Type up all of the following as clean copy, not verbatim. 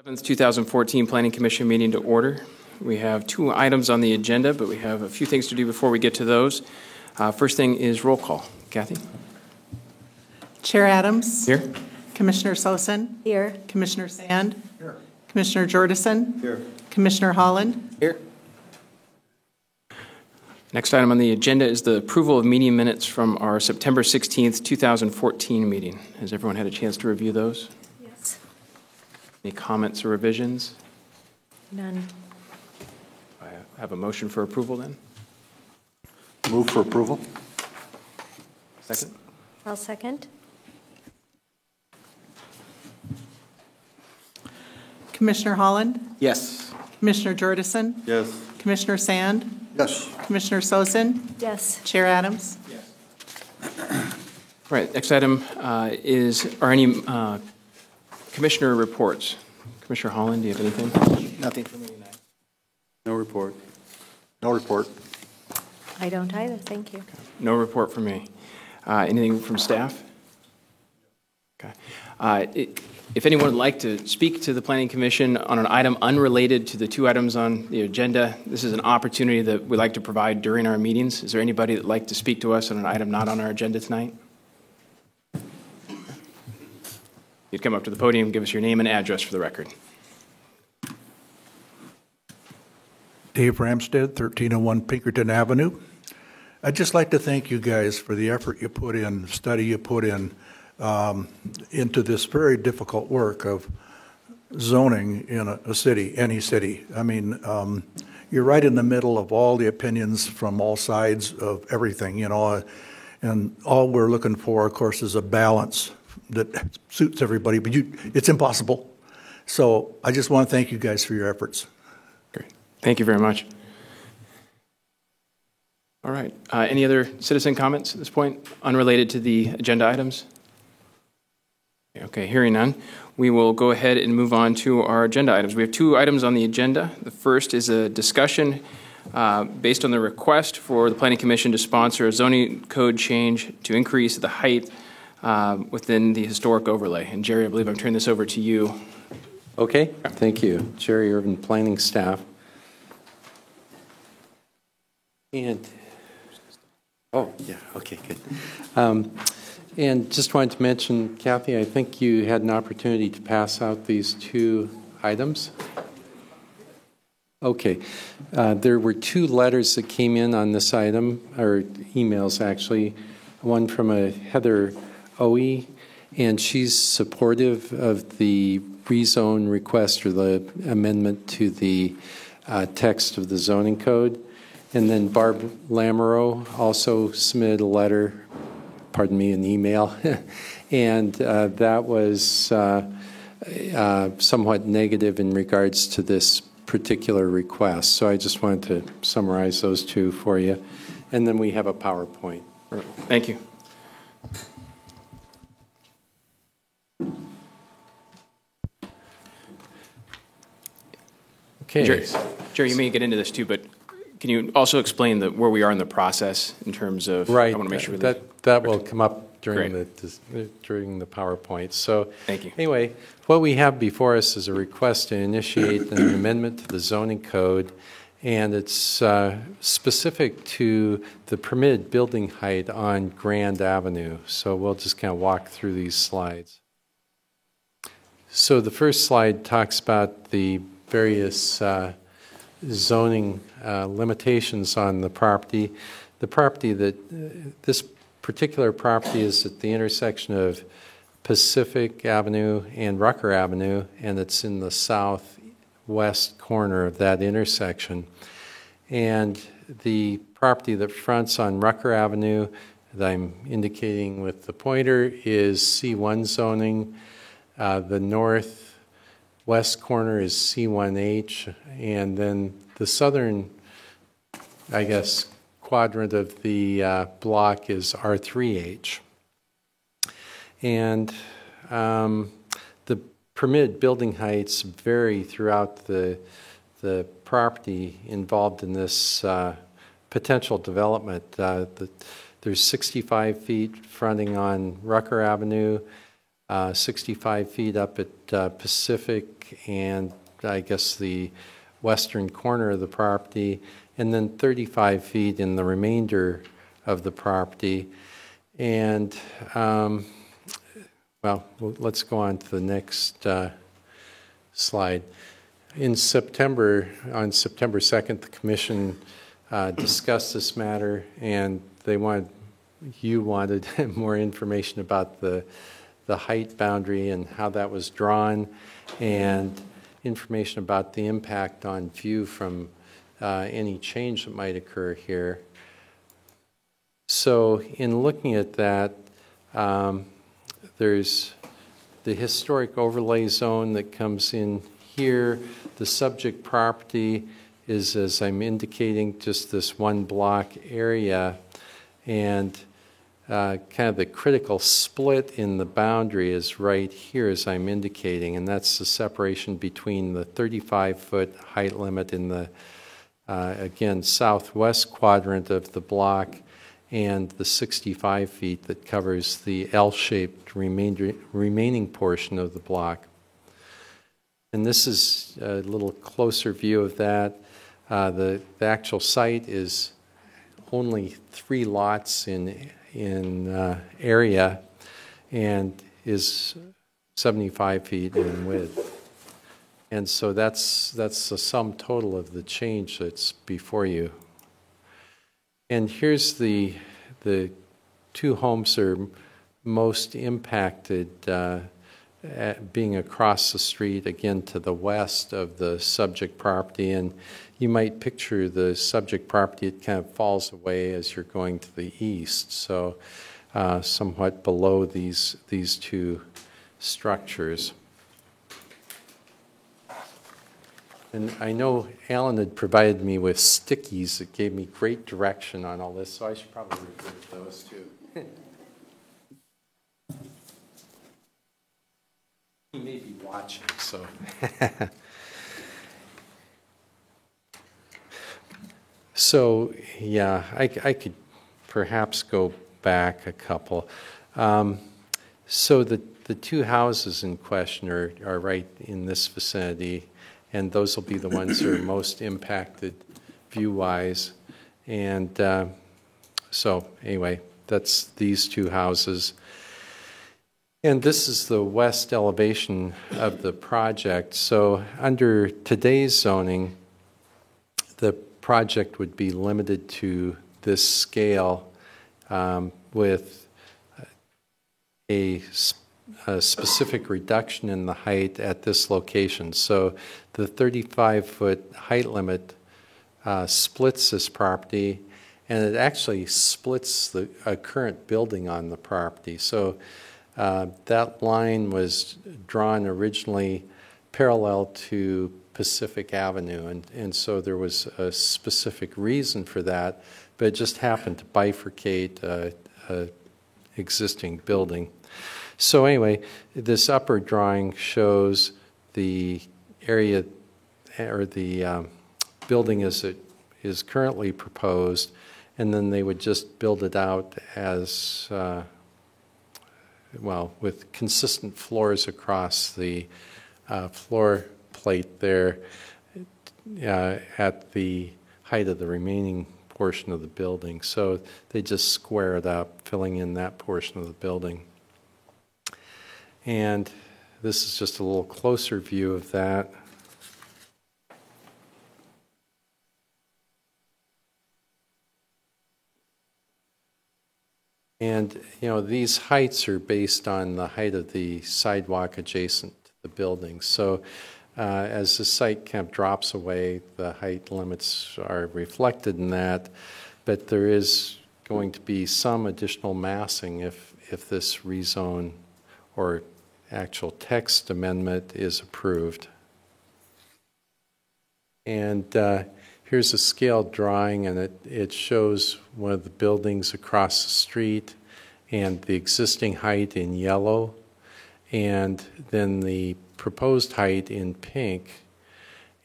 7th, 2014 Planning Commission meeting to order. We have 2 items on the agenda, but we have a few things to do before we get to those. First thing is roll call. Kathy? Chair Adams. Here. Commissioner Sosin. Here. Commissioner Sand. Here. Commissioner Jordison. Here. Commissioner Holland. Here. Next item on the agenda is the approval of meeting minutes from our September 16th, 2014 meeting. Has everyone had a chance to review those? Yes. Any comments or revisions? None. I have a motion for approval then. Move for approval. Second? I'll second. Commissioner Holland. Yes. Commissioner Jordison. Yes. Commissioner Sand. Yes. Commissioner Sosin. Yes. Chair Adams. All right, next item are any commissioner reports. Commissioner Holland, do you have anything? Nothing for me tonight. No report. No report. I don't either, thank you. No report from me. Anything from staff? Okay. If anyone would like to speak to the Planning Commission on an item unrelated to the 2 items on the agenda, this is an opportunity that we like to provide during our meetings. Is there anybody that would like to speak to us on an item not on our agenda tonight? You'd come up to the podium, give us your name and address for the record. Dave Ramstead, 1301 Pinkerton Avenue. I'd just like to thank you guys for the effort you put in, the study you put in, into this very difficult work of zoning in a city, any city. I mean, you're right in the middle of all the opinions from all sides of everything, you know, and all we're looking for, of course, is a balance that suits everybody, but it's impossible. So I just want to thank you guys for your efforts. Great. Thank you very much. All right. Any other citizen comments at this point, unrelated to the agenda items? Okay, hearing none, we will go ahead and move on to our agenda items. We have 2 items on the agenda. The first is a discussion based on the request for the Planning Commission to sponsor a zoning code change to increase the height within the historic overlay. And Jerry, I believe I'm turning this over to you. Okay, thank you. Jerry Irvin, planning staff. And, oh, yeah, okay, good. And just wanted to mention, Kathy, I think you had an opportunity to pass out these 2 items. Okay. There were 2 letters that came in on this item, or emails actually. One from a Heather Owie, and she's supportive of the rezone request or the amendment to the text of the zoning code. And then Barb Lamoureux also submitted a letter, pardon me, an email, and that was somewhat negative in regards to this particular request. So I just wanted to summarize those 2 for you. And then we have a PowerPoint. Thank you. Okay. Jerry, you may get into this too, but can you also explain where we are in the process in terms of? Right. I want to make sure that will come up during the PowerPoint. So thank you. Anyway, what we have before us is a request to initiate an amendment to the zoning code, and it's specific to the permitted building height on Grand Avenue. So we'll just kind of walk through these slides. So the first slide talks about the various zoning limitations on the property. The property this particular property is at the intersection of Pacific Avenue and Rucker Avenue, and it's in the southwest corner of that intersection. And the property that fronts on Rucker Avenue that I'm indicating with the pointer is C1 zoning. The northwest corner is C1H, and then the southern, I guess, quadrant of the block is R3H. And the permitted building heights vary throughout the property involved in this potential development. There's 65 feet fronting on Rucker Avenue, 65 feet up at Pacific and I guess the western corner of the property, and then 35 feet in the remainder of the property. And, well, let's go on to the next slide. On September 2nd, the Commission discussed this matter, and you wanted more information about the height boundary and how that was drawn, and information about the impact on view from any change that might occur here. So in looking at that, there's the historic overlay zone that comes in here. The subject property is, as I'm indicating, just this one block area, and kind of the critical split in the boundary is right here, as I'm indicating, and that's the separation between the 35-foot height limit in the, again, southwest quadrant of the block and the 65 feet that covers the L-shaped remaining portion of the block. And this is a little closer view of that. The actual site is only 3 lots in area and is 75 feet in width. And so that's the sum total of the change that's before you. And here's the 2 homes that are most impacted, being across the street, again, to the west of the subject property. And you might picture the subject property, it kind of falls away as you're going to the east, so somewhat below these 2 structures. And I know Alan had provided me with stickies that gave me great direction on all this, so I should probably refer to those too. He may be watching, so. So, yeah, I could perhaps go back a couple. So the 2 houses in question are right in this vicinity, and those will be the ones that are most impacted view-wise. And so, anyway, that's these 2 houses. And this is the west elevation of the project. So under today's zoning, the project would be limited to this scale with a specific reduction in the height at this location. So the 35-foot height limit splits this property, and it actually splits a current building on the property. So that line was drawn originally parallel to Pacific Avenue, and so there was a specific reason for that, but it just happened to bifurcate a existing building. So anyway, this upper drawing shows the area or the building as it is currently proposed, and then they would just build it out as well, with consistent floors across the floor plate there at the height of the remaining portion of the building. So they just square it up, filling in that portion of the building. And this is just a little closer view of that. And, you know, these heights are based on the height of the sidewalk adjacent to the building. So as the site kind of drops away, the height limits are reflected in that, but there is going to be some additional massing if this rezone or actual text amendment is approved. And here's a scaled drawing, and it shows one of the buildings across the street and the existing height in yellow, and then the proposed height in pink.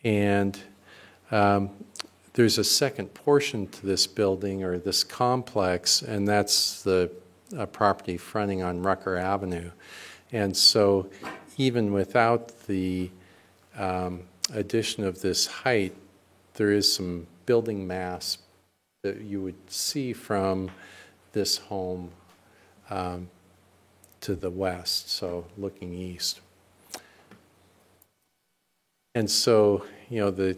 And there's a second portion to this building or this complex, and that's the property fronting on Rucker Avenue. And so even without the addition of this height, there is some building mass that you would see from this home to the west, so looking east. And so, the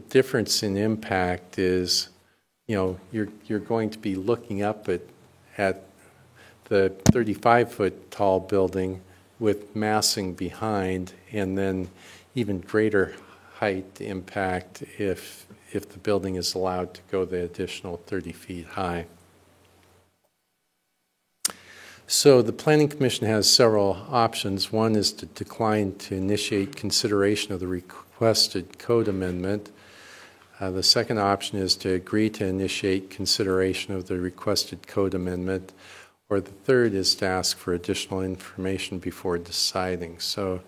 difference in impact is, you're going to be looking up at the 35-foot tall building with massing behind, and then even greater height impact if the building is allowed to go the additional 30 feet high. So the Planning Commission has several options. One is to decline to initiate consideration of the requested code amendment. The second option is to agree to initiate consideration of the requested code amendment. Or the third is to ask for additional information before deciding. So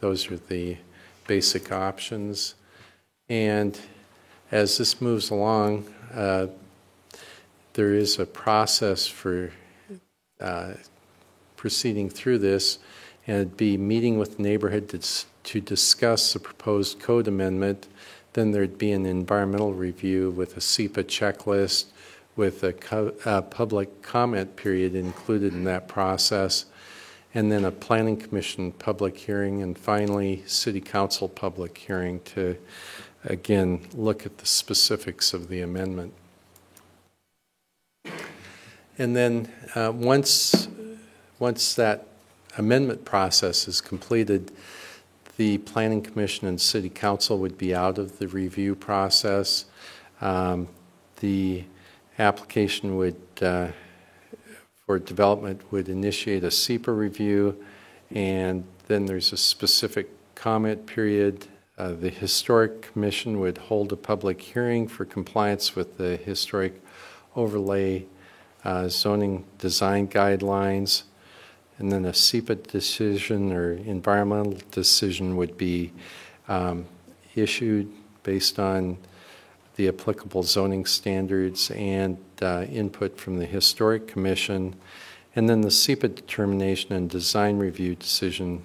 those are the basic options. And as this moves along, there is a process for proceeding through this, and it'd be meeting with the neighborhood to discuss the proposed code amendment. Then there'd be an environmental review with a SEPA checklist, with a public comment period included in that process, and then a Planning Commission public hearing, and finally City Council public hearing to, again, look at the specifics of the amendment. And then once that amendment process is completed, the Planning Commission and City Council would be out of the review process. The application would, for development, would initiate a SEPA review, and then there's a specific comment period. The Historic Commission would hold a public hearing for compliance with the historic overlay zoning design guidelines, and then a SEPA decision or environmental decision would be issued based on the applicable zoning standards and input from the Historic Commission. And then the SEPA determination and design review decision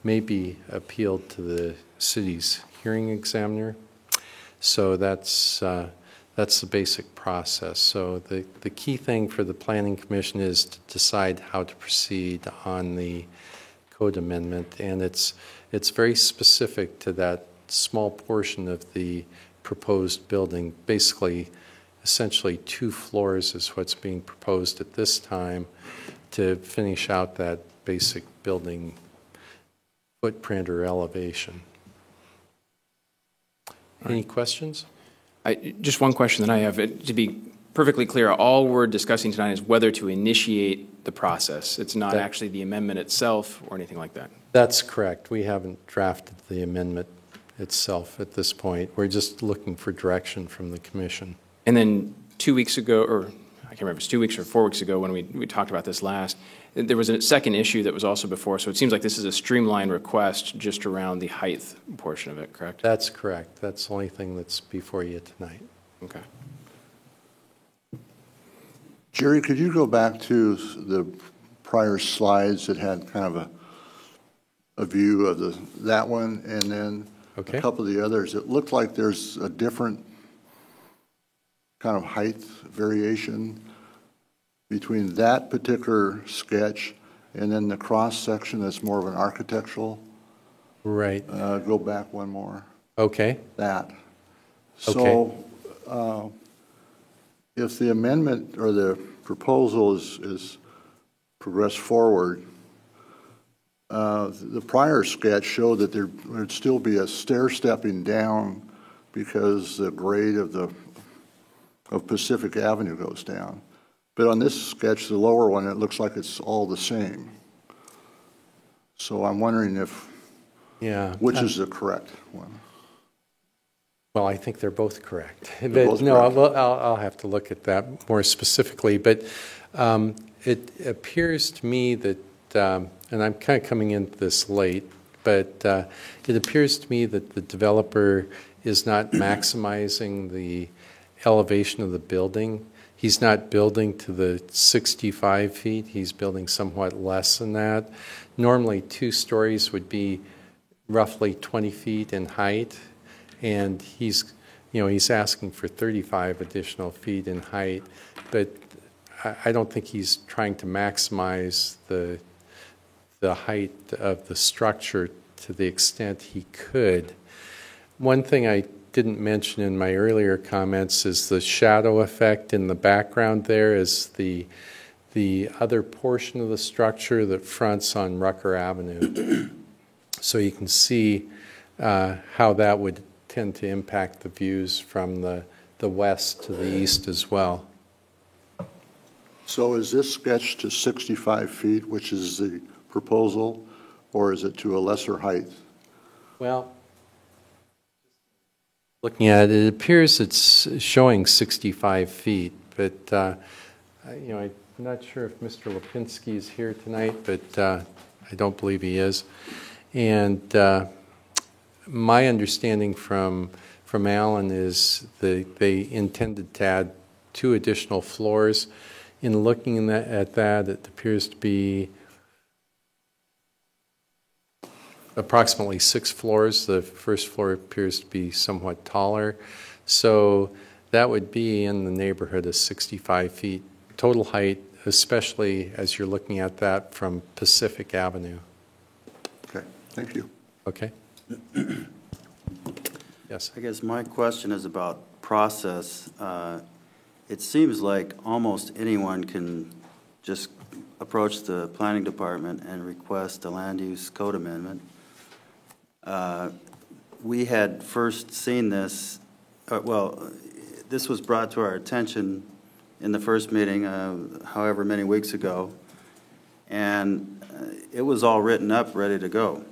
may be appealed to the city's hearing examiner. So that's the basic process. So the key thing for the Planning Commission is to decide how to proceed on the code amendment, and it's very specific to that small portion of the proposed building. Basically, essentially 2 floors is what's being proposed at this time to finish out that basic building footprint or elevation. Any questions? Just one question that I have. To be perfectly clear, all we're discussing tonight is whether to initiate the process. It's not actually the amendment itself or anything like that. That's correct. We haven't drafted the amendment itself at this point. We're just looking for direction from the Commission. And then 2 weeks ago, or I can't remember if it's 2 weeks or 4 weeks ago when we talked about this last, there was a second issue that was also before, so it seems like this is a streamlined request just around the height portion of it, correct? That's correct. That's the only thing that's before you tonight. Okay. Jerry, could you go back to the prior slides that had kind of a view of that one, and then Okay. a couple of the others? It looked like there's a different kind of height variation between that particular sketch and then the cross section that's more of an architectural. Right. Go back one more. Okay. That. Okay. So if the amendment or the proposal is progressed forward, the prior sketch showed that there would still be a stair stepping down because the grade of Pacific Avenue goes down. But on this sketch, the lower one, it looks like it's all the same. So I'm wondering which is the correct one. Well, I think they're both correct. They're But both no, correct. I'll have to look at that more specifically. But it appears to me that, and I'm kind of coming into this late, but it appears to me that the developer is not maximizing the elevation of the building. He's not building to the 65 feet. He's building somewhat less than that. Normally, 2 stories would be roughly 20 feet in height, and he's asking for 35 additional feet in height, but I don't think he's trying to maximize the height of the structure to the extent he could. One thing I didn't mention in my earlier comments is the shadow effect in the background there is the other portion of the structure that fronts on Rucker Avenue. So you can see how that would tend to impact the views from the west to the east as well. So is this sketched to 65 feet, which is the proposal, or is it to a lesser height? Well, looking at it, it appears it's showing 65 feet, but I'm not sure if Mr. Lipinski is here tonight, but I don't believe he is. And my understanding from Alan is that they intended to add 2 additional floors. In looking at that, it appears to be approximately 6 floors. The first floor appears to be somewhat taller. So that would be in the neighborhood of 65 feet total height, especially as you're looking at that from Pacific Avenue. Okay, thank you. Okay? Yes. I guess my question is about process. It seems like almost anyone can just approach the planning department and request a land use code amendment. We had first seen this, this was brought to our attention in the first meeting, however many weeks ago, and it was all written up, ready to go.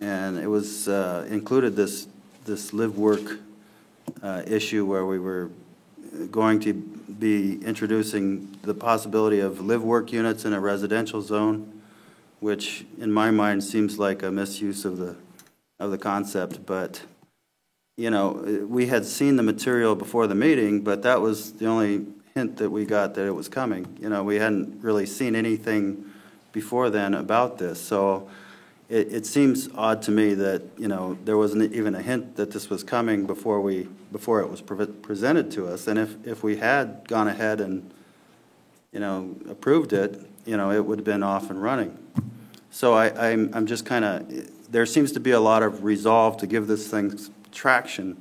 And it was included this live work issue where we were going to be introducing the possibility of live work units in a residential zone, which in my mind seems like a misuse of the concept. But we had seen the material before the meeting, but that was the only hint that we got that it was coming. We hadn't really seen anything before then about this. So it seems odd to me that there wasn't even a hint that this was coming before it was presented to us. And if we had gone ahead and approved it, it would have been off and running. So I'm just kind of, there seems to be a lot of resolve to give this thing traction,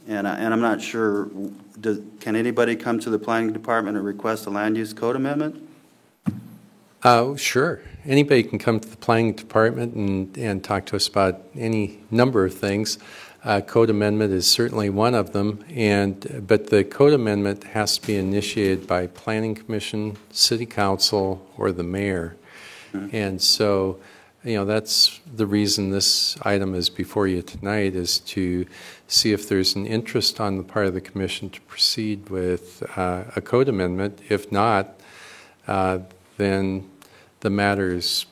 and I'm not sure. Can anybody come to the planning department and request a land use code amendment? Oh, sure. Anybody can come to the planning department and talk to us about any number of things. Code amendment is certainly one of them, but the code amendment has to be initiated by Planning Commission, City Council, or the mayor. Mm-hmm. And so, that's the reason this item is before you tonight, is to see if there's an interest on the part of the commission to proceed with a code amendment. If not, then the matter is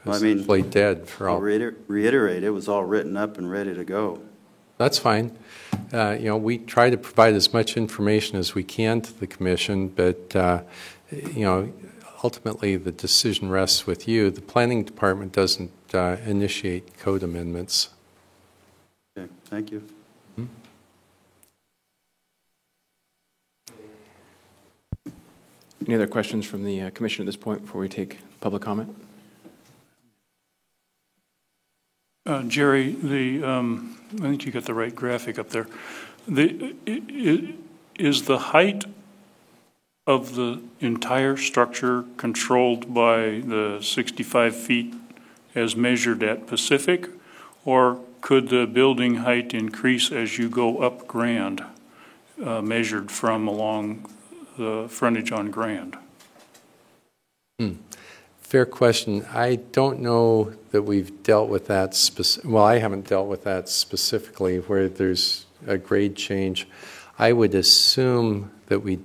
essentially dead for all. I'll reiterate, it was all written up and ready to go. That's fine. We try to provide as much information as we can to the commission, but ultimately the decision rests with you. The planning department doesn't initiate code amendments. Okay, thank you. Any other questions from the commission at this point before we take public comment? Jerry, I think you got the right graphic up there. Is the height of the entire structure controlled by the 65 feet as measured at Pacific, or could the building height increase as you go up Grand, measured from along the frontage on Grand? Fair question. I don't know that we've dealt with that I haven't dealt with that specifically where there's a grade change. I would assume that we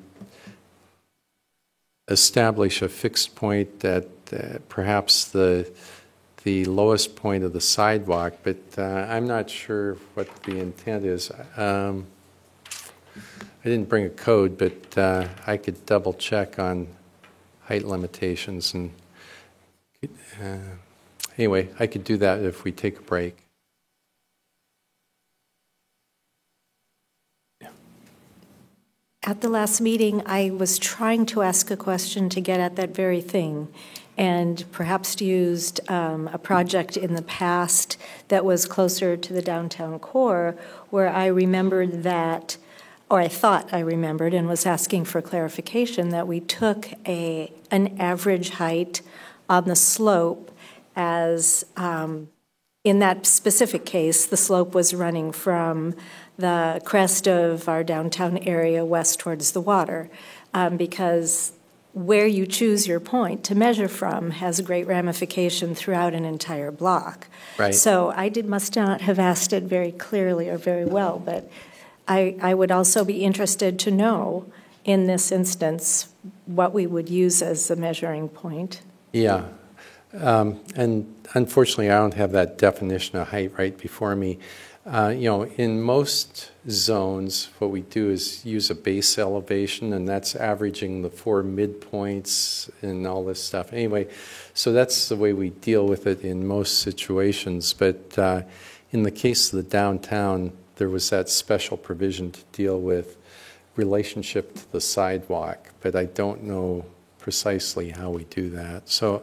establish a fixed point at perhaps the lowest point of the sidewalk, but I'm not sure what the intent is. I didn't bring a code, but I could double check on height limitations. And anyway, I could do that if we take a break. At the last meeting, I was trying to ask a question to get at that very thing, and perhaps used a project in the past that was closer to the downtown core, where I remembered that, or I thought I remembered and was asking for clarification, that we took an average height on the slope as, in that specific case, the slope was running from the crest of our downtown area west towards the water, because where you choose your point to measure from has a great ramification throughout an entire block. Right. So I must not have asked it very clearly or very well, but I would also be interested to know, in this instance, what we would use as the measuring point. Yeah. And unfortunately, I don't have that definition of height right before me. In most zones, what we do is use a base elevation, and that's averaging the 4 midpoints and all this stuff. Anyway, so that's the way we deal with it in most situations. But in the case of the downtown, there was that special provision to deal with relationship to the sidewalk, but I don't know precisely how we do that. So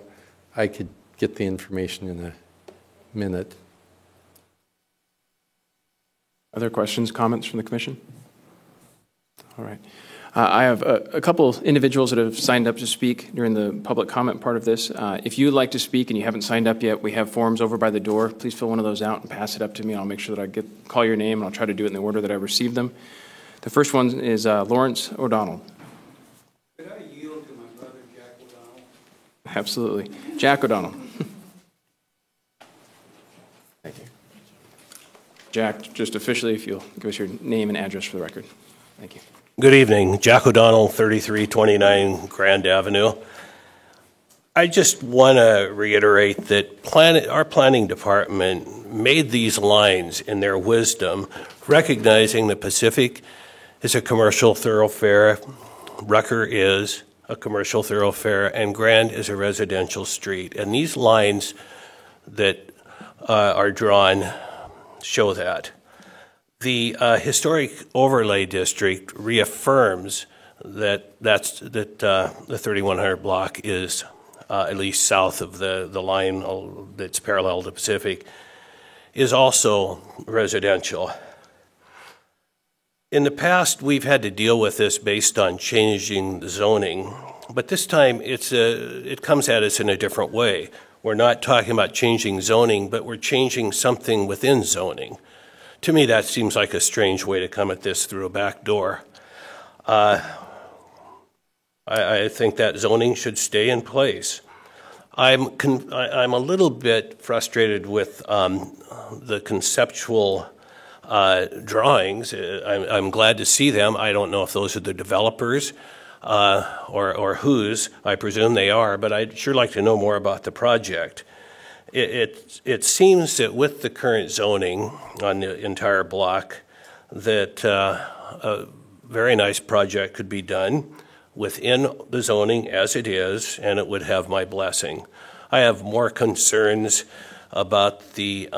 I could get the information in a minute. Other questions, comments from the commission? All right. I have a couple individuals that have signed up to speak during the public comment part of this. If you'd like to speak and you haven't signed up yet, we have forms over by the door. Please fill one of those out and pass it up to me. I'll make sure that I call your name, and I'll try to do it in the order that I received them. The first one is Lawrence O'Donnell. Could I yield to my brother, Jack O'Donnell? Absolutely. Jack O'Donnell. Thank you. Jack, just officially, if you'll give us your name and address for the record. Thank you. Good evening. Jack O'Donnell, 3329 Grand Avenue. I just want to reiterate that our planning department made these lines in their wisdom, recognizing that Pacific is a commercial thoroughfare, Rucker is a commercial thoroughfare, and Grand is a residential street. And these lines that are drawn show that. The historic overlay district reaffirms that the 3100 block is at least south of the line that's parallel to Pacific, is also residential. In the past, we've had to deal with this based on changing the zoning, but this time it comes at us in a different way. We're not talking about changing zoning, but we're changing something within zoning. To me, that seems like a strange way to come at this through a back door. I think that zoning should stay in place. I'm a little bit frustrated with the conceptual drawings. I'm glad to see them. I don't know if those are the developers or whose. I presume they are, but I'd sure like to know more about the project. It seems that with the current zoning on the entire block, that a very nice project could be done within the zoning as it is, and it would have my blessing. I have more concerns about the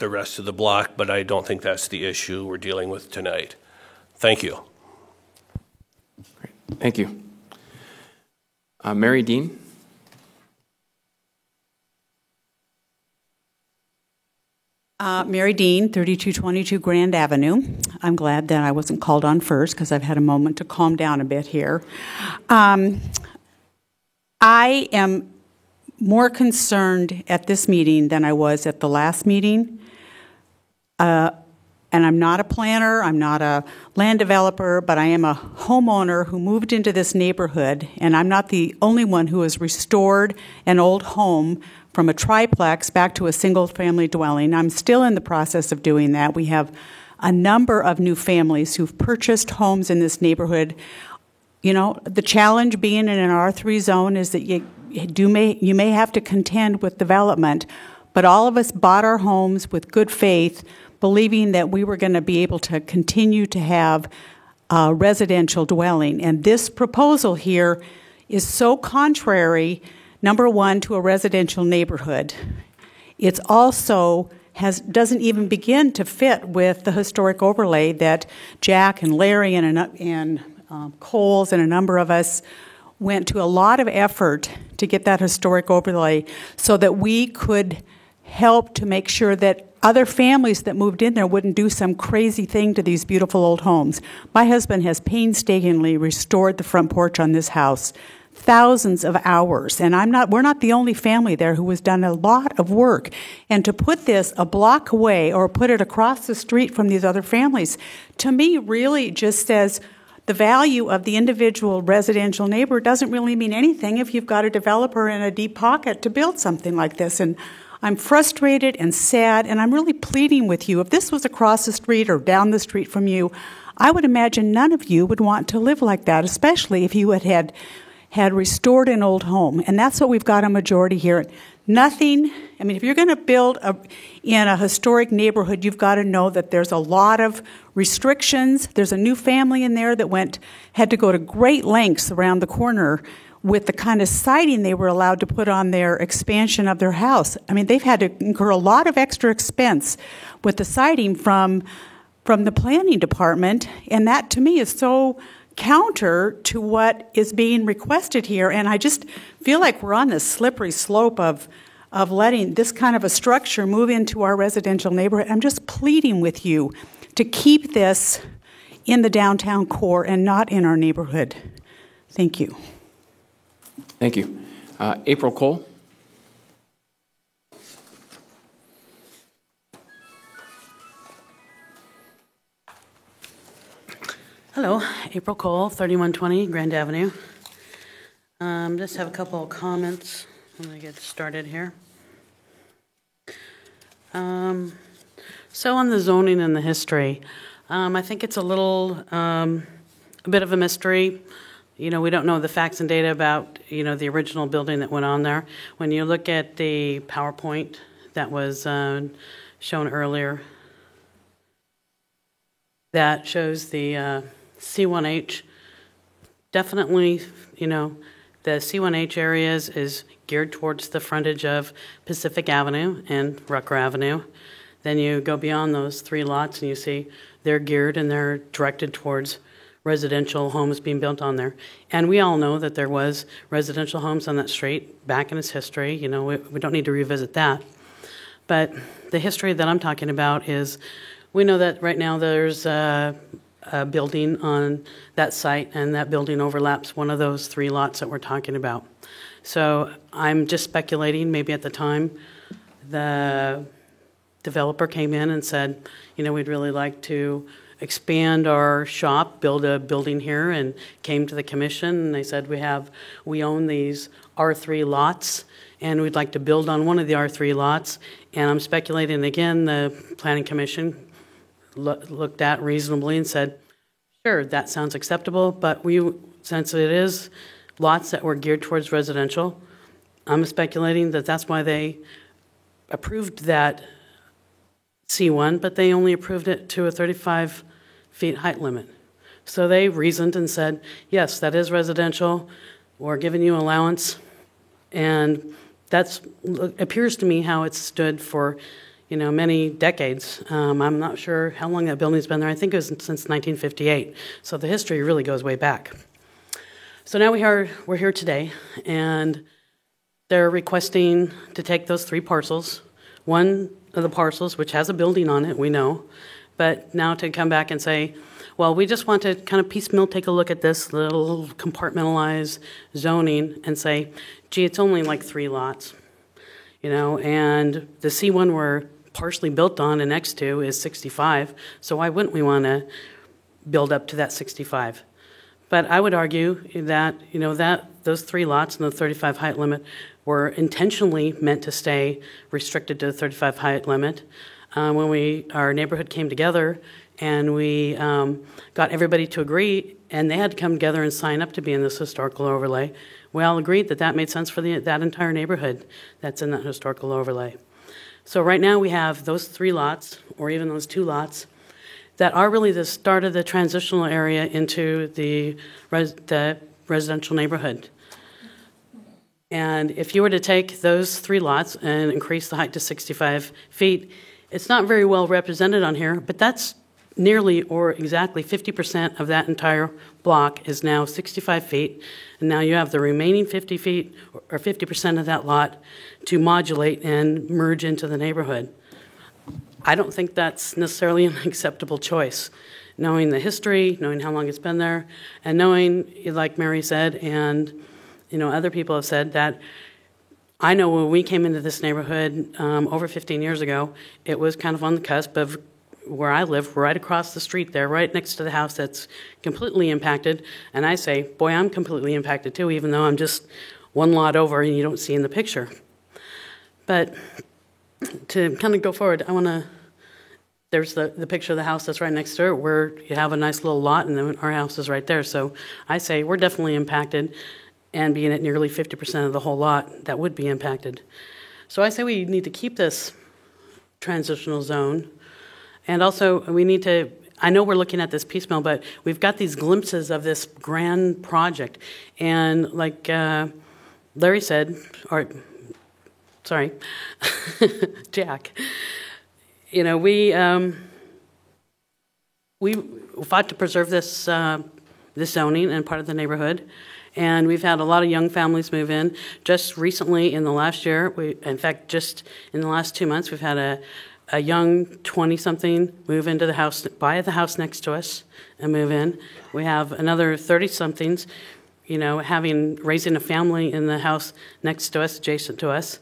rest of the block, but I don't think that's the issue we're dealing with tonight. Thank you. Great. Thank you. Mary Dean. Mary Dean, 3222 Grand Avenue. I'm glad that I wasn't called on first because I've had a moment to calm down a bit here. I am more concerned at this meeting than I was at the last meeting. And I'm not a planner, I'm not a land developer, but I am a homeowner who moved into this neighborhood, and I'm not the only one who has restored an old home from a triplex back to a single-family dwelling. I'm still in the process of doing that. We have a number of new families who've purchased homes in this neighborhood. You know, the challenge being in an R3 zone is that you may have to contend with development, but all of us bought our homes with good faith, believing that we were going to be able to continue to have a residential dwelling. And this proposal here is so contrary, number one, to a residential neighborhood. It's also doesn't even begin to fit with the historic overlay that Jack and Larry and Coles and a number of us went to a lot of effort to get that historic overlay so that we could help to make sure that other families that moved in there wouldn't do some crazy thing to these beautiful old homes. My husband has painstakingly restored the front porch on this house, thousands of hours, and we're not the only family there who has done a lot of work. And to put this a block away or put it across the street from these other families, to me really just says the value of the individual residential neighbor doesn't really mean anything if you've got a developer in a deep pocket to build something like this. And I'm frustrated and sad, and I'm really pleading with you. If this was across the street or down the street from you, I would imagine none of you would want to live like that, especially if you had restored an old home. And that's what we've got a majority here. Nothing, I mean, if you're going to build in a historic neighborhood, you've got to know that there's a lot of restrictions. There's a new family in there that had to go to great lengths around the corner with the kind of siding they were allowed to put on their expansion of their house. I mean, they've had to incur a lot of extra expense with the siding from the planning department, and that to me is so counter to what is being requested here. And I just feel like we're on this slippery slope of letting this kind of a structure move into our residential neighborhood. I'm just pleading with you to keep this in the downtown core and not in our neighborhood. Thank you. Thank you. April Cole. Hello, April Cole, 3120 Grand Avenue. Just have a couple of comments when I get started here. So on the zoning and the history, I think it's a bit of a mystery. You know, we don't know the facts and data about, the original building that went on there. When you look at the PowerPoint that was shown earlier, that shows the C1H. Definitely, the C1H areas is geared towards the frontage of Pacific Avenue and Rucker Avenue. Then you go beyond those three lots and you see they're geared and they're directed towards residential homes being built on there. And we all know that there was residential homes on that street back in its history. We don't need to revisit that. But the history that I'm talking about is we know that right now there's a building on that site, and that building overlaps one of those three lots that we're talking about. So I'm just speculating, maybe at the time the developer came in and said, we'd really like to expand our shop, build a building here, and came to the commission, and they said, we own these R3 lots, and we'd like to build on one of the R3 lots. And I'm speculating again, the planning commission looked at reasonably and said, sure, that sounds acceptable, but since it is lots that were geared towards residential, I'm speculating that that's why they approved that C1, but they only approved it to a 35 feet height limit. So they reasoned and said, yes, that is residential, we're giving you allowance, and that appears to me how it's stood for many decades. I'm not sure how long that building's been there. I think it was since 1958. So the history really goes way back. So now we're here today, and they're requesting to take those three parcels. One of the parcels, which has a building on it, we know, but now to come back and say, well, we just want to kind of piecemeal take a look at this little compartmentalized zoning and say, gee, it's only like 3 lots, and the C1 we're partially built on and next to is 65, so why wouldn't we want to build up to that 65? But I would argue that, that those 3 lots and the 35 height limit were intentionally meant to stay restricted to the 35 height limit. When our neighborhood came together and we got everybody to agree, and they had to come together and sign up to be in this historical overlay, we all agreed that that made sense for that entire neighborhood that's in that historical overlay. So right now we have those 3 lots, or even those 2 lots, that are really the start of the transitional area into the residential neighborhood. And if you were to take those 3 lots and increase the height to 65 feet, it's not very well represented on here, but that's nearly or exactly 50% of that entire block is now 65 feet. And now you have the remaining 50 feet or 50% of that lot to modulate and merge into the neighborhood. I don't think that's necessarily an acceptable choice. Knowing the history, knowing how long it's been there, and knowing, like Mary said, and other people have said, that I know when we came into this neighborhood over 15 years ago, it was kind of on the cusp of where I live, right across the street there, right next to the house that's completely impacted. And I say, boy, I'm completely impacted too, even though I'm just 1 lot over and you don't see in the picture. But to kind of go forward, there's the picture of the house that's right next to it, where you have a nice little lot, and then our house is right there. So I say we're definitely impacted, and being at nearly 50% of the whole lot, that would be impacted. So I say we need to keep this transitional zone. And also, we need to, I know we're looking at this piecemeal, but we've got these glimpses of this grand project. And like Larry said, or, sorry, Jack, we fought to preserve this zoning and part of the neighborhood. And we've had a lot of young families move in. Just recently, in the last year, in fact, just in the last 2 months, we've had a young 20-something move into the house, buy the house next to us and move in. We have another 30-somethings, raising a family in the house next to us, adjacent to us.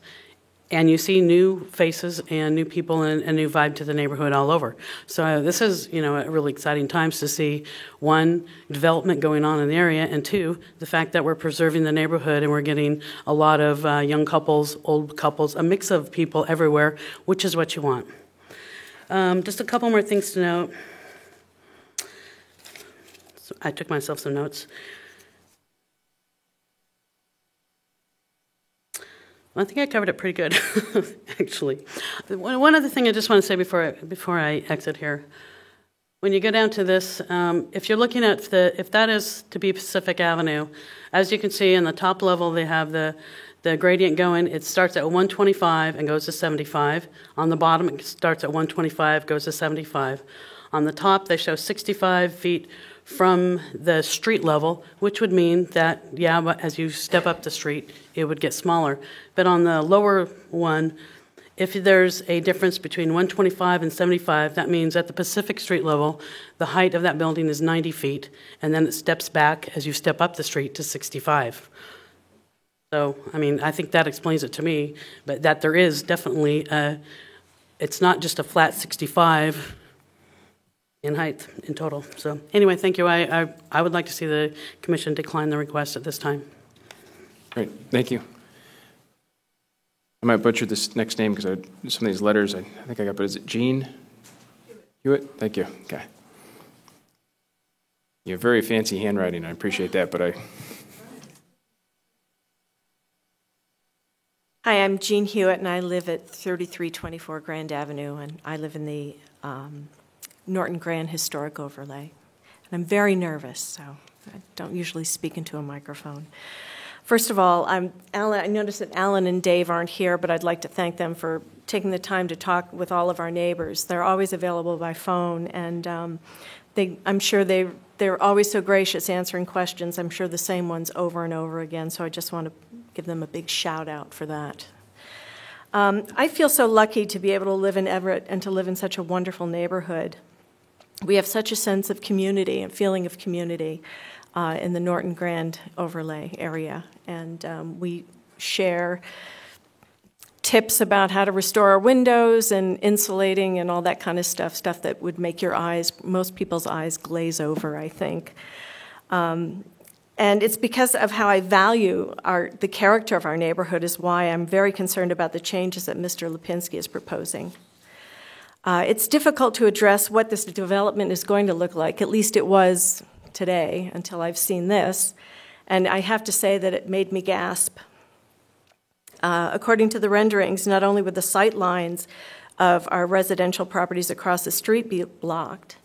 And you see new faces and new people and a new vibe to the neighborhood all over. So this is, a really exciting times to see, 1, development going on in the area, and 2, the fact that we're preserving the neighborhood and we're getting a lot of young couples, old couples, a mix of people everywhere, which is what you want. Just a couple more things to note. So I took myself some notes. Well, I think I covered it pretty good, actually. One other thing I just want to say before I exit here. When you go down to this, if you're looking at if that is to be Pacific Avenue, as you can see in the top level, they have the gradient going. It starts at 125 and goes to 75. On the bottom, it starts at 125, goes to 75. On the top, they show 65 feet from the street level, which would mean that, as you step up the street, it would get smaller. But on the lower one, if there's a difference between 125 and 75, that means at the Pacific Street level, the height of that building is 90 feet, and then it steps back as you step up the street to 65. So, I think that explains it to me, but that there is definitely it's not just a flat 65 in height in total. So anyway, thank you. I would like to see the commission decline the request at this time. Great, thank you. I might butcher this next name because some of these letters I think I got, but is it Jean Hewitt? Thank you. Okay. You have very fancy handwriting. I appreciate that, but Hi, I'm Jean Hewitt, and I live at 3324 Grand Avenue, and I live in the Norton Grand Historic Overlay. And I'm very nervous, so I don't usually speak into a microphone. First of all, I noticed that Alan and Dave aren't here, but I'd like to thank them for taking the time to talk with all of our neighbors. They're always available by phone, and I'm sure they're always so gracious answering questions. I'm sure the same ones over and over again, so I just want to give them a big shout out for that. I feel so lucky to be able to live in Everett and to live in such a wonderful neighborhood. We have such a sense of community and feeling of community in the Norton Grand Overlay area, and we share tips about how to restore our windows and insulating and all that kind of stuff that would make most people's eyes glaze over, I think. And it's because of how I value the character of our neighborhood is why I'm very concerned about the changes that Mr. Lipinski is proposing. It's difficult to address what this development is going to look like, at least it was today until I've seen this, and I have to say that it made me gasp. According to the renderings, not only would the sight lines of our residential properties across the street be blocked,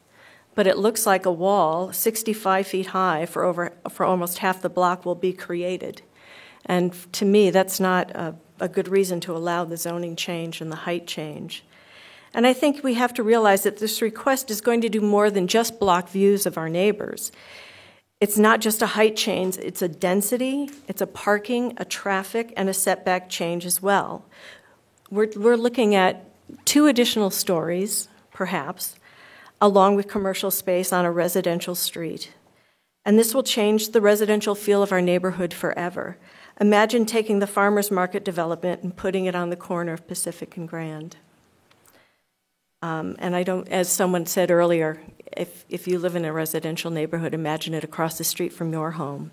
but it looks like a wall 65 feet high for almost half the block will be created. And to me, that's not a good reason to allow the zoning change and the height change. And I think we have to realize that this request is going to do more than just block views of our neighbors. It's not just a height change, it's a density, it's a parking, a traffic, and a setback change as well. We're looking at 2 additional stories, perhaps, along with commercial space on a residential street. And this will change the residential feel of our neighborhood forever. Imagine taking the farmers market development and putting it on the corner of Pacific and Grand. And I don't, as someone said earlier, if you live in a residential neighborhood, imagine it across the street from your home.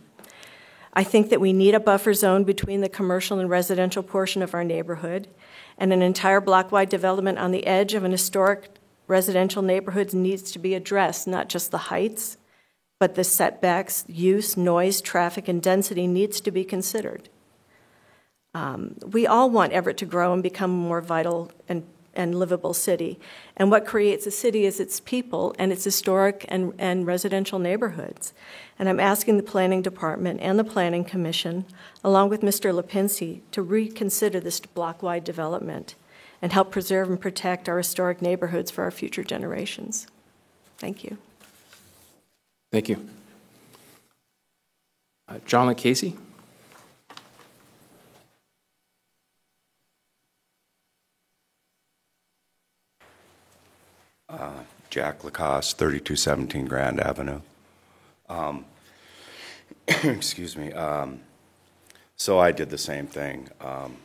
I think that we need a buffer zone between the commercial and residential portion of our neighborhood, and an entire block-wide development on the edge of an historic residential neighborhood needs to be addressed, not just the heights, but the setbacks, use, noise, traffic, and density needs to be considered. We all want Everett to grow and become a more vital and livable city. And what creates a city is its people and its historic and residential neighborhoods. And I'm asking the Planning Department and the Planning Commission, along with Mr. Lipinski, to reconsider this block-wide development and help preserve and protect our historic neighborhoods for our future generations. Thank you. Thank you. John Casey. Jack Lacoste, 3217 Grand Avenue. Excuse me. So I did the same thing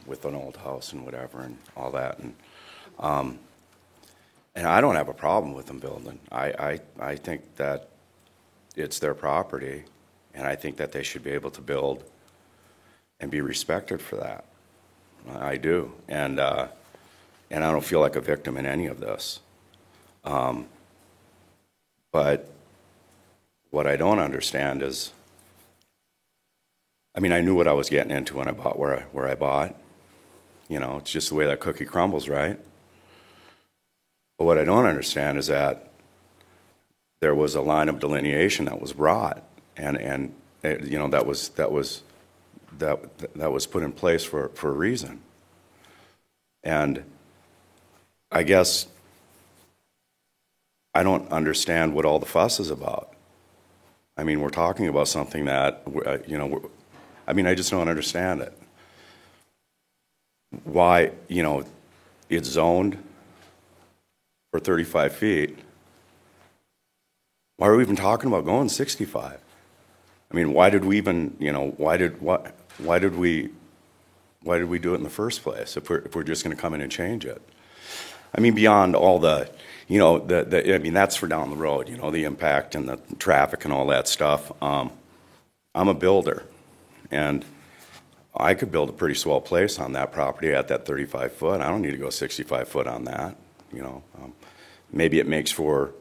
with an old house and whatever and all that, and I don't have a problem with them building. I think that it's their property, and I think that they should be able to build and be respected for that. I do, and I don't feel like a victim in any of this. But what I don't understand is, I mean, I knew what I was getting into when I bought where I bought. You know, it's just the way that cookie crumbles, right? But what I don't understand is that there was a line of delineation that was brought, and you know, that was put in place for a reason. And I guess I don't understand what all the fuss is about. I mean, we're talking about something that, you know, I mean, I just don't understand it. Why, you know, it's zoned for 35 feet. Why are we even talking about going 65? I mean, why did we even, you know, why did we do it in the first place if we're just going to come in and change it? I mean, beyond all the, you know, I mean, that's for down the road, you know, the impact and the traffic and all that stuff. I'm a builder, and I could build a pretty swell place on that property at that 35 foot. I don't need to go 65 foot on that, you know. Maybe it makes for,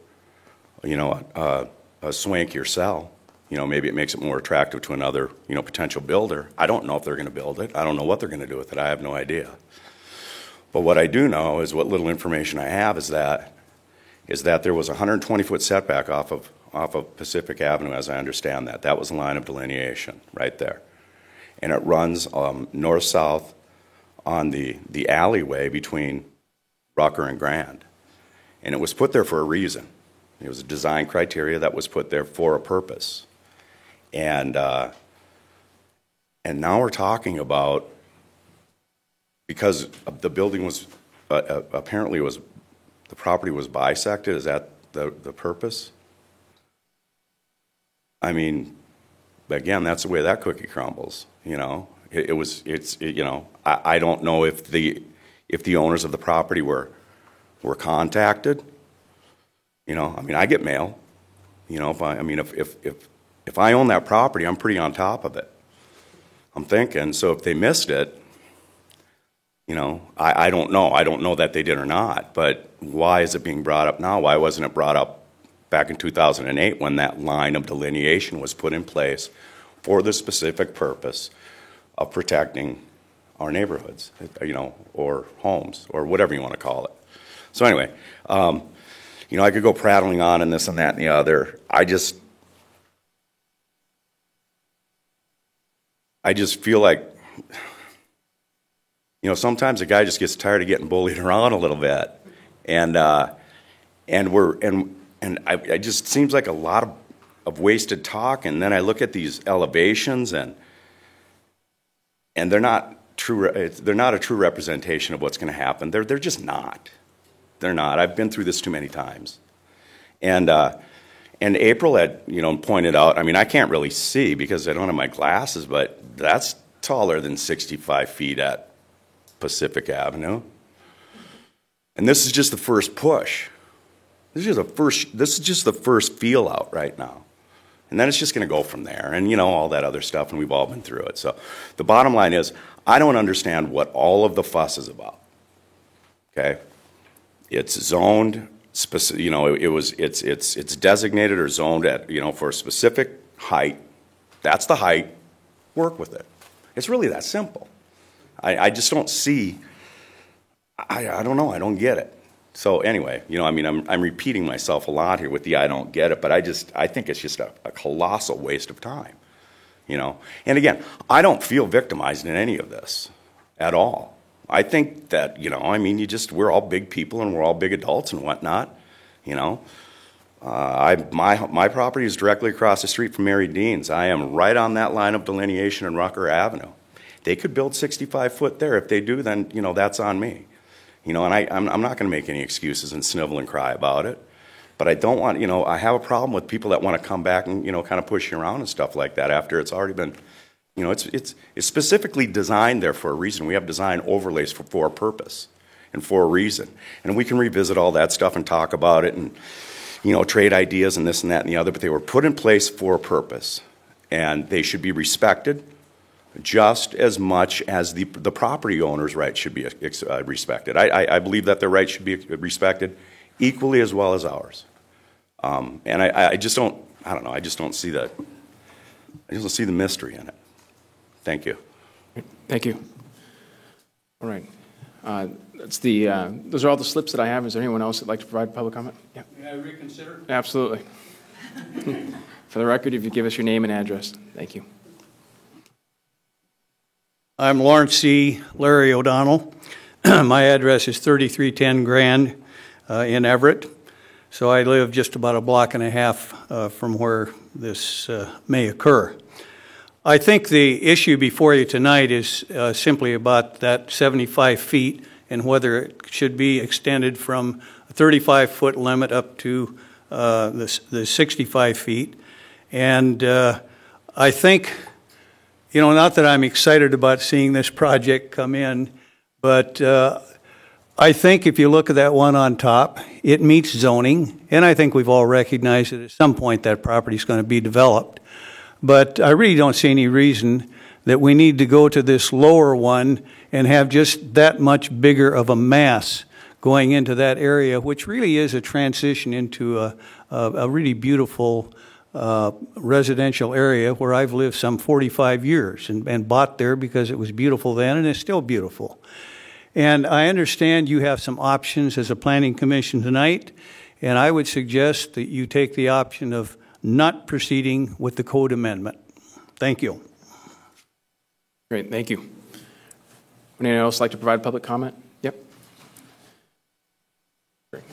you know, a swankier sell. You know, maybe it makes it more attractive to another, you know, potential builder. I don't know if they're going to build it. I don't know what they're going to do with it. I have no idea. But what I do know is, what little information I have is that there was a 120-foot setback off of Pacific Avenue, as I understand that. That was a line of delineation right there. And it runs north-south on the alleyway between Rucker and Grand. And it was put there for a reason. It was a design criteria that was put there for a purpose. And now we're talking about, because the building was, apparently the property was bisected, is that the purpose? I mean, again, that's the way that cookie crumbles, you know. You know, I don't know if the owners of the property were contacted. You know, I mean, I get mail. You know, if I own that property, I'm pretty on top of it. I'm thinking, so if they missed it, you know, I don't know. I don't know that they did or not, but why is it being brought up now? Why wasn't it brought up back in 2008 when that line of delineation was put in place for the specific purpose of protecting our neighborhoods, or homes, or whatever you want to call it. So anyway, I could go prattling on and this and that and the other. I just feel like, sometimes a guy just gets tired of getting bullied around a little bit, and it just seems like a lot of wasted talk. And then I look at these elevations, and they're not true. They're not a true representation of what's going to happen. They're just not. They're not. I've been through this too many times. And April had pointed out. I mean, I can't really see because I don't have my glasses, but that's taller than 65 feet at Pacific Avenue. And this is just the first push. This is just the first feel out right now. And then it's just going to go from there, and all that other stuff, and we've all been through it. So the bottom line is, I don't understand what all of the fuss is about. Okay, it's zoned, it's designated or zoned at for a specific height. That's the height. Work with it. It's really that simple. I just don't see. I don't know. I don't get it. So anyway, I'm repeating myself a lot here with the I don't get it, but I think it's just a colossal waste of time, And again, I don't feel victimized in any of this at all. I think that, we're all big people and we're all big adults and whatnot, My property is directly across the street from Mary Dean's. I am right on that line of delineation in Rucker Avenue. They could build 65 foot there. If they do, then, that's on me. And I'm not going to make any excuses and snivel and cry about it. But I don't want, I have a problem with people that want to come back and, kind of push you around and stuff like that after it's already been, it's specifically designed there for a reason. We have design overlays for a purpose and for a reason. And we can revisit all that stuff and talk about it and, trade ideas and this and that and the other. But they were put in place for a purpose. And they should be respected just as much as the property owner's rights should be respected. I believe that their rights should be respected equally as well as ours. And I just don't, I don't know, I just don't see that. I just don't see the mystery in it. Thank you. Thank you. All right. Those are all the slips that I have. Is there anyone else that'd like to provide public comment? Yeah. May I reconsider? Absolutely. For the record, if you give us your name and address. Thank you. I'm Lawrence C. Larry O'Donnell. My address is 3310 Grand in Everett. So I live just about a block and a half from where this may occur. I think the issue before you tonight is simply about that 75 feet and whether it should be extended from a 35-foot limit up to the 65 feet. And I think, not that I'm excited about seeing this project come in, but I think if you look at that one on top, it meets zoning, and I think we've all recognized that at some point that property is going to be developed. But I really don't see any reason that we need to go to this lower one and have just that much bigger of a mass going into that area, which really is a transition into a really beautiful residential area where I've lived some 45 years and bought there because it was beautiful then and it's still beautiful. And I understand you have some options as a planning commission tonight, and I would suggest that you take the option of not proceeding with the code amendment. Thank you. Great, thank you. Would anyone else like to provide public comment? Yep. Great.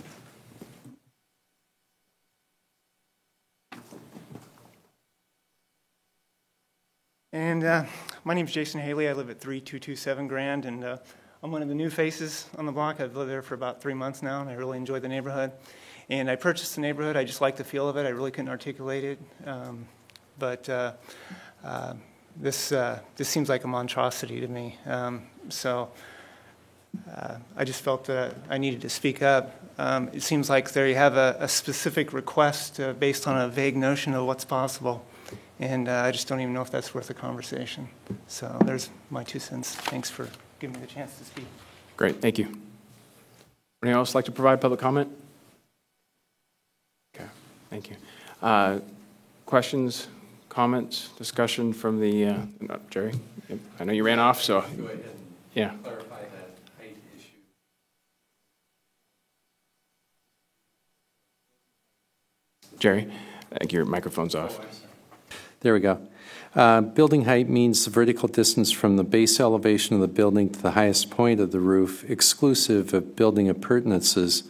And my name is Jason Haley. I live at 3227 Grand, and I'm one of the new faces on the block. I've lived there for about 3 months now, and I really enjoy the neighborhood. And I purchased the neighborhood. I just like the feel of it. I really couldn't articulate it. But this seems like a monstrosity to me. So I just felt that I needed to speak up. It seems like there you have a specific request based on a vague notion of what's possible. And I just don't even know if that's worth a conversation. So there's my 2 cents. Thanks for giving me the chance to speak. Great, thank you. Would anyone else like to provide public comment? Okay, thank you. Questions, comments, discussion from the, Jerry? I know you ran off, so. Go ahead. Yeah. Clarify that height issue. Jerry, I think your microphone's off. There we go. Building height means the vertical distance from the base elevation of the building to the highest point of the roof, exclusive of building appurtenances.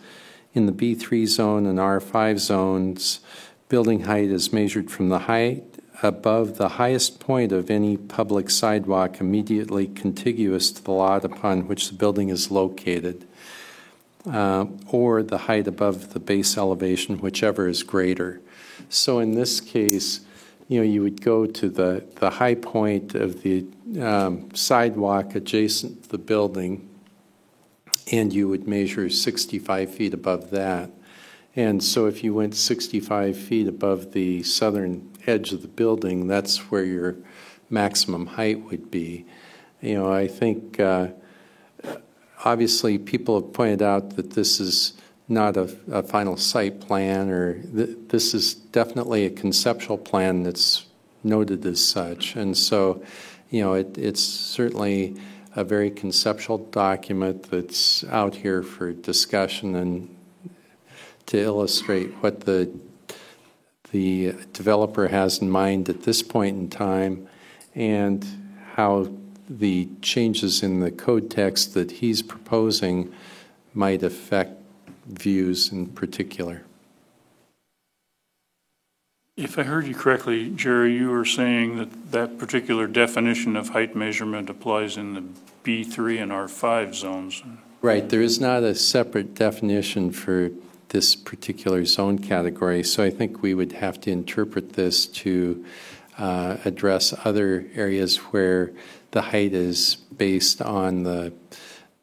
In the B3 zone and R5 zones, building height is measured from the height above the highest point of any public sidewalk immediately contiguous to the lot upon which the building is located, or the height above the base elevation, whichever is greater. So in this case, you would go to the high point of the sidewalk adjacent to the building, and you would measure 65 feet above that. And so if you went 65 feet above the southern edge of the building, that's where your maximum height would be. I think obviously people have pointed out that this is not a final site plan, or this is definitely a conceptual plan that's noted as such. And so, it's certainly a very conceptual document that's out here for discussion and to illustrate what the developer has in mind at this point in time, and how the changes in the code text that he's proposing might affect views in particular. If I heard you correctly, Jerry, you were saying that that particular definition of height measurement applies in the B3 and R5 zones. Right. There is not a separate definition for this particular zone category, so I think we would have to interpret this to address other areas where the height is based on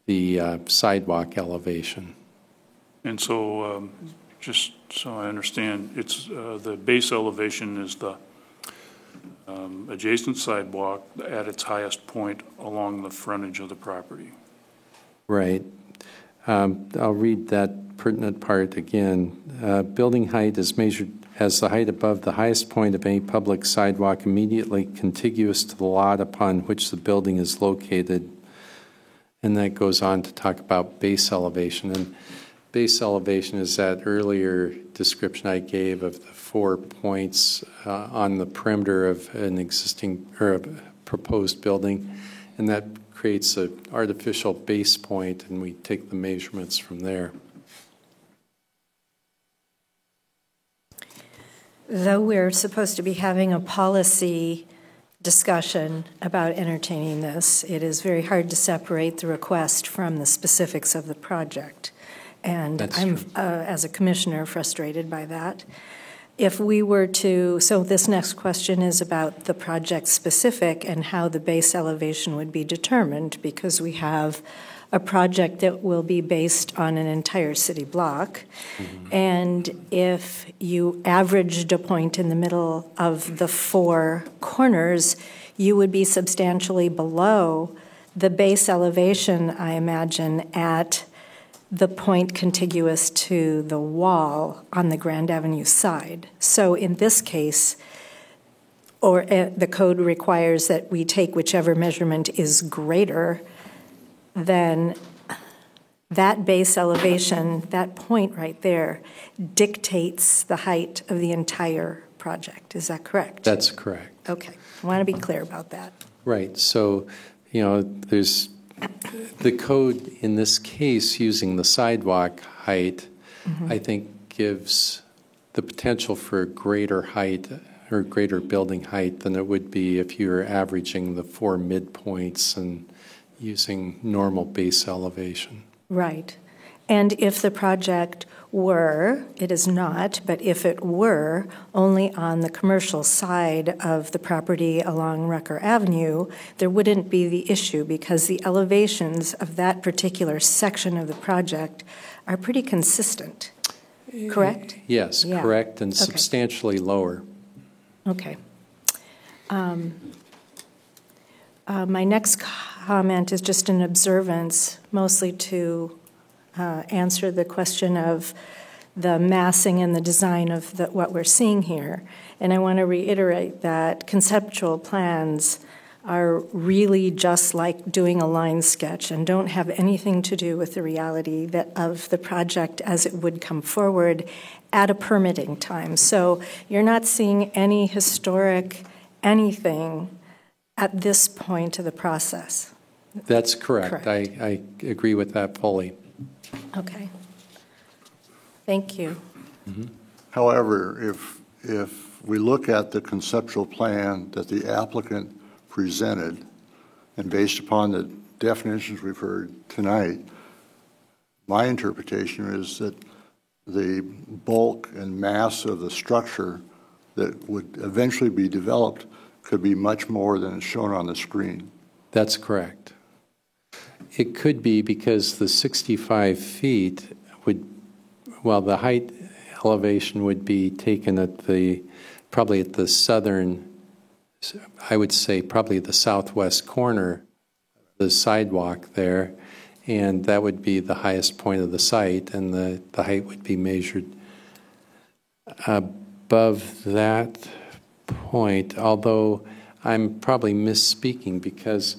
the sidewalk elevation. And so, just so I understand, it's the base elevation is the adjacent sidewalk at its highest point along the frontage of the property. Right. I'll read that pertinent part again. Building height is measured as the height above the highest point of any public sidewalk immediately contiguous to the lot upon which the building is located. And that goes on to talk about base elevation. And base elevation is that earlier description I gave of the 4 points on the perimeter of an existing or a proposed building, and that creates an artificial base point, and we take the measurements from there. Though we're supposed to be having a policy discussion about entertaining this, it is very hard to separate the request from the specifics of the project. And That's I'm, true. as a commissioner, frustrated by that. If we were to, so this next question is about the project specific and how the base elevation would be determined, because we have a project that will be based on an entire city block. Mm-hmm. And if you averaged a point in the middle of the 4 corners, you would be substantially below the base elevation, I imagine, at the point contiguous to the wall on the Grand Avenue side. So in this case, or the code requires that we take whichever measurement is greater than that base elevation, that point right there, dictates the height of the entire project. Is that correct? That's correct. Okay. I want to be clear about that. Right. So, there's the code in this case using the sidewalk height, mm-hmm. I think gives the potential for greater height or greater building height than it would be if you were averaging the 4 midpoints and using normal base elevation. Right. And if the project were, it is not, but if it were only on the commercial side of the property along Rucker Avenue, there wouldn't be the issue because the elevations of that particular section of the project are pretty consistent, correct? Yes, Yeah. correct, and Okay. substantially lower. Okay. My next comment is just an observance, mostly to answer the question of the massing and the design of what we're seeing here. And I want to reiterate that conceptual plans are really just like doing a line sketch and don't have anything to do with the reality of the project as it would come forward at a permitting time. So you're not seeing any historic anything at this point of the process. That's correct. I agree with that fully. Okay. Thank you. Mm-hmm. However, if we look at the conceptual plan that the applicant presented, and based upon the definitions we've heard tonight, my interpretation is that the bulk and mass of the structure that would eventually be developed could be much more than is shown on the screen. That's correct. It could be because the 65 feet would, well, the height elevation would be taken at probably at the southern, I would say probably the southwest corner, the sidewalk there, and that would be the highest point of the site, and the height would be measured above that point, although I'm probably misspeaking because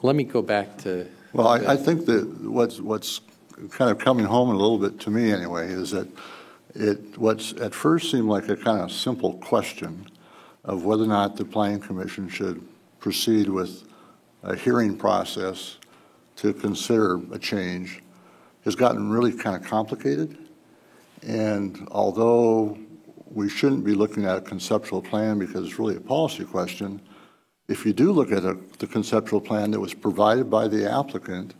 let me go back to... Well, I think that what's kind of coming home a little bit to me anyway is that what's at first seemed like a kind of simple question of whether or not the Planning Commission should proceed with a hearing process to consider a change has gotten really kind of complicated. And although we shouldn't be looking at a conceptual plan because it's really a policy question, if you do look at the conceptual plan that was provided by the applicant,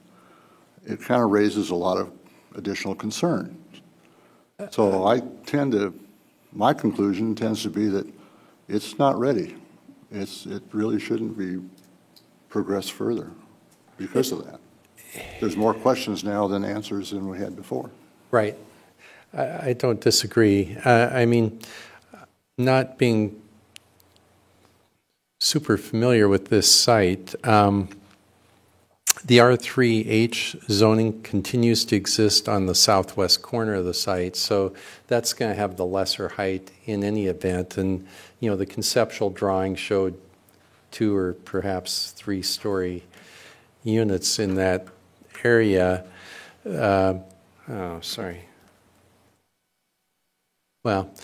it kind of raises a lot of additional concern. So my conclusion tends to be that it's not ready. It really shouldn't be progressed further because of that. There's more questions now than answers than we had before. Right. I don't disagree. I mean, not being super familiar with this site, the R3H zoning continues to exist on the southwest corner of the site, so that's going to have the lesser height in any event. And, you know, the conceptual drawing showed 2 or perhaps 3-story units in that area. Sorry. Well,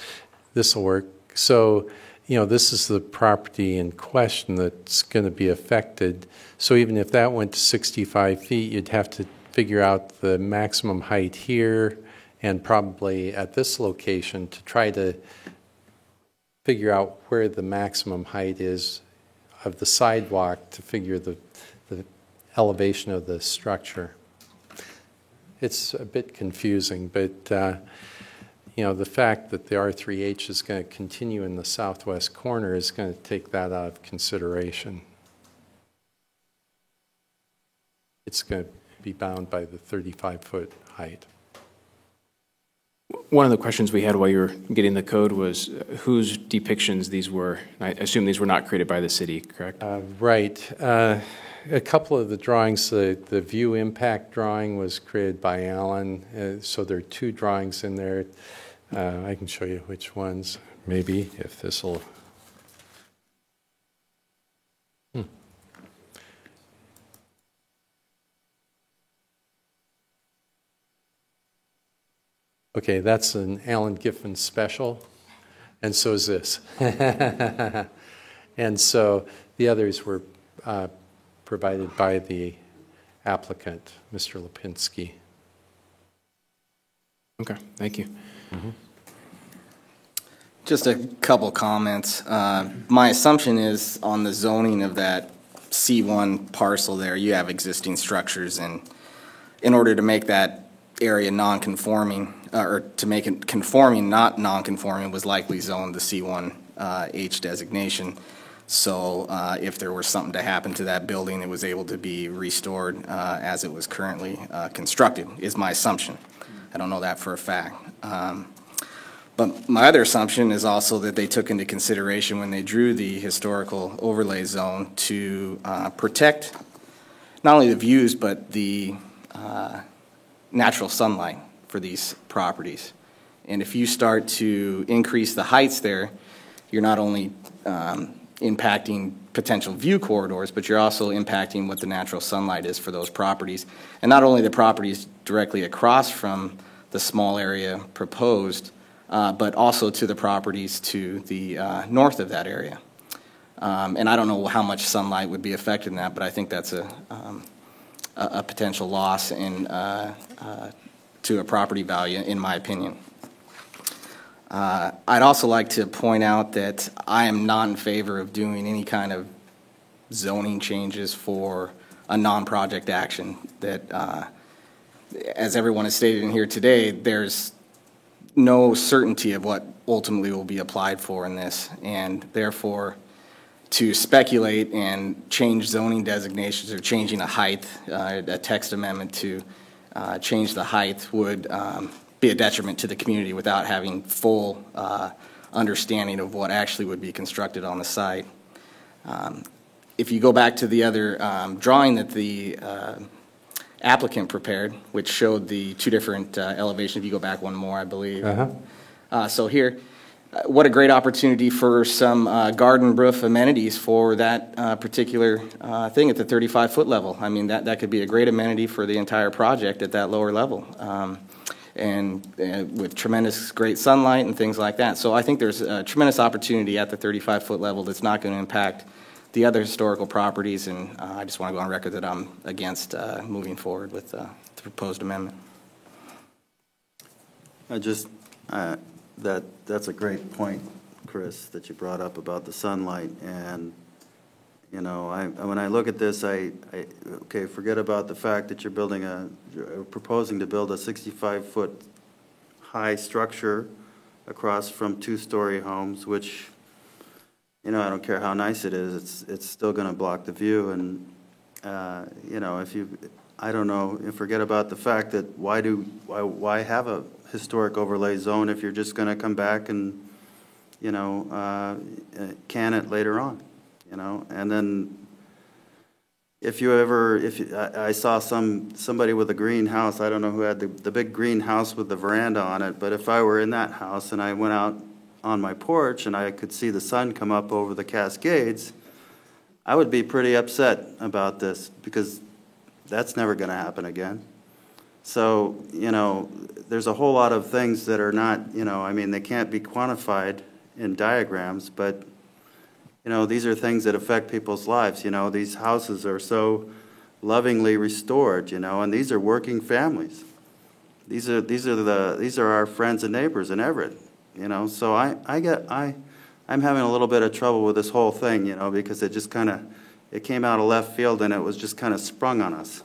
this will work. So, you know, this is the property in question that's going to be affected. So even if that went to 65 feet, you'd have to figure out the maximum height here and probably at this location to try to figure out where the maximum height is of the sidewalk to figure the elevation of the structure. It's a bit confusing, but you know, the fact that the R3H is going to continue in the southwest corner is going to take that out of consideration. It's going to be bound by the 35-foot height. One of the questions we had while you were getting the code was whose depictions these were. I assume these were not created by the city, correct? Right. A couple of the drawings, the view impact drawing was created by Alan, so there are 2 drawings in there. I can show you which ones, maybe, if this will... Okay, that's an Alan Giffen special, and so is this. And so the others were provided by the applicant, Mr. Lipinski. Okay, thank you. Mm-hmm. Just a couple comments. My assumption is on the zoning of that C1 parcel there, you have existing structures, and in order to make that area non-conforming, or to make it conforming, not non-conforming, was likely zoned the C1H designation. So if there were something to happen to that building, it was able to be restored as it was currently constructed, is my assumption. I don't know that for a fact. But my other assumption is also that they took into consideration when they drew the historical overlay zone to protect not only the views, but the natural sunlight for these properties. And if you start to increase the heights there, you're not only impacting potential view corridors, but you're also impacting what the natural sunlight is for those properties. And not only the properties directly across from the small area proposed, but also to the properties to the north of that area. And I don't know how much sunlight would be affected in that, but I think that's a potential loss in, to a property value, in my opinion. I'd also like to point out that I am not in favor of doing any kind of zoning changes for a non-project action. That, as everyone has stated in here today, there's no certainty of what ultimately will be applied for in this, and therefore to speculate and change zoning designations or changing a height, a text amendment to change the height would be a detriment to the community without having full understanding of what actually would be constructed on the site. If you go back to the other drawing that the applicant prepared, which showed the two different elevations, if you go back one more, I believe. So here, what a great opportunity for some garden roof amenities for that particular thing at the 35-foot level. I mean, that could be a great amenity for the entire project at that lower level. And with tremendous great sunlight and things like that. So I think there's a tremendous opportunity at the 35-foot level that's not going to impact the other historical properties, and I just want to go on record that I'm against moving forward with the proposed amendment. That's a great point, Chris, that you brought up about the sunlight. And you know, when I look at this, okay, forget about the fact that you're proposing to build a 65-foot high structure across from two-story homes, which, you know, I don't care how nice it is, it's still going to block the view. And you know, I don't know, and forget about the fact that why have a historic overlay zone if you're just going to come back and, you know, can it later on, you know? And then I saw somebody with a greenhouse, I don't know who had the big greenhouse with the veranda on it, but if I were in that house and I went out on my porch and I could see the sun come up over the Cascades, I would be pretty upset about this, because that's never going to happen again. So, you know, there's a whole lot of things that are not, you know, I mean, they can't be quantified in diagrams, but, you know, these are things that affect people's lives. You know, these houses are so lovingly restored, you know, and these are working families. These are our friends and neighbors in Everett, you know. So I'm having a little bit of trouble with this whole thing, you know, because it just kind of, it came out of left field and it was just kind of sprung on us.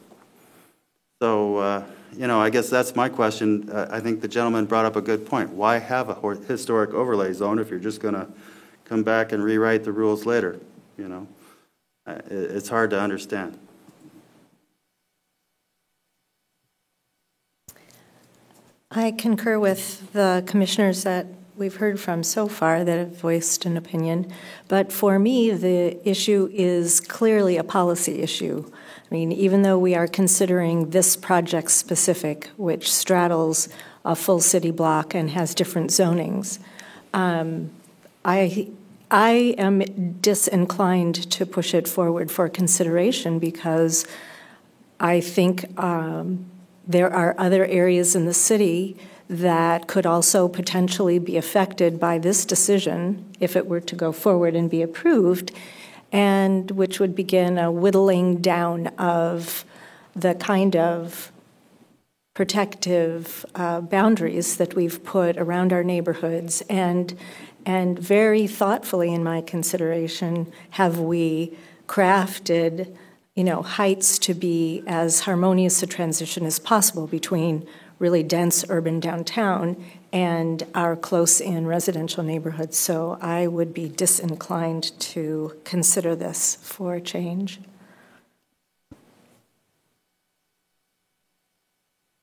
So, you know, I guess that's my question. I think the gentleman brought up a good point. Why have a historic overlay zone if you're just going to come back and rewrite the rules later? You know, it's hard to understand. I concur with the commissioners that we've heard from so far that have voiced an opinion. But for me, the issue is clearly a policy issue. I mean, even though we are considering this project specific, which straddles a full city block and has different zonings, I am disinclined to push it forward for consideration, because I think there are other areas in the city that could also potentially be affected by this decision if it were to go forward and be approved, and which would begin a whittling down of the kind of protective boundaries that we've put around our neighborhoods. And very thoughtfully, in my consideration, have we crafted, you know, heights to be as harmonious a transition as possible between really dense urban downtown and our close-in residential neighborhoods. So I would be disinclined to consider this for change.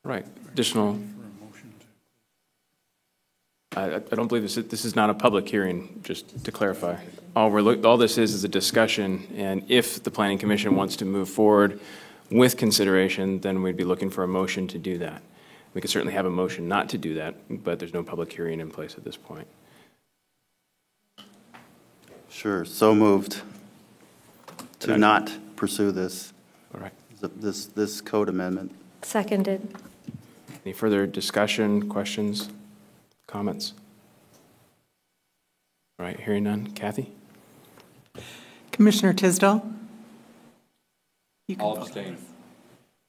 Right. Additional. I don't believe this is not a public hearing, just to clarify. All this is a discussion, and if the Planning Commission wants to move forward with consideration, then we'd be looking for a motion to do that. We could certainly have a motion not to do that, but there's no public hearing in place at this point. Sure, so moved to not pursue this, All right. this code amendment. Seconded. Any further discussion, questions, comments? All right, hearing none. Kathy? Commissioner Tisdall? All abstain.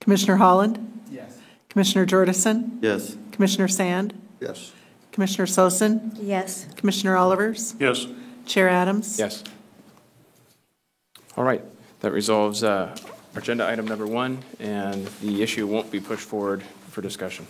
Commissioner Holland? Yes. Commissioner Jordison? Yes. Commissioner Sand? Yes. Commissioner Sosin? Yes. Commissioner Olivers? Yes. Chair Adams? Yes. All right, that resolves agenda item number 1, and the issue won't be pushed forward for discussion.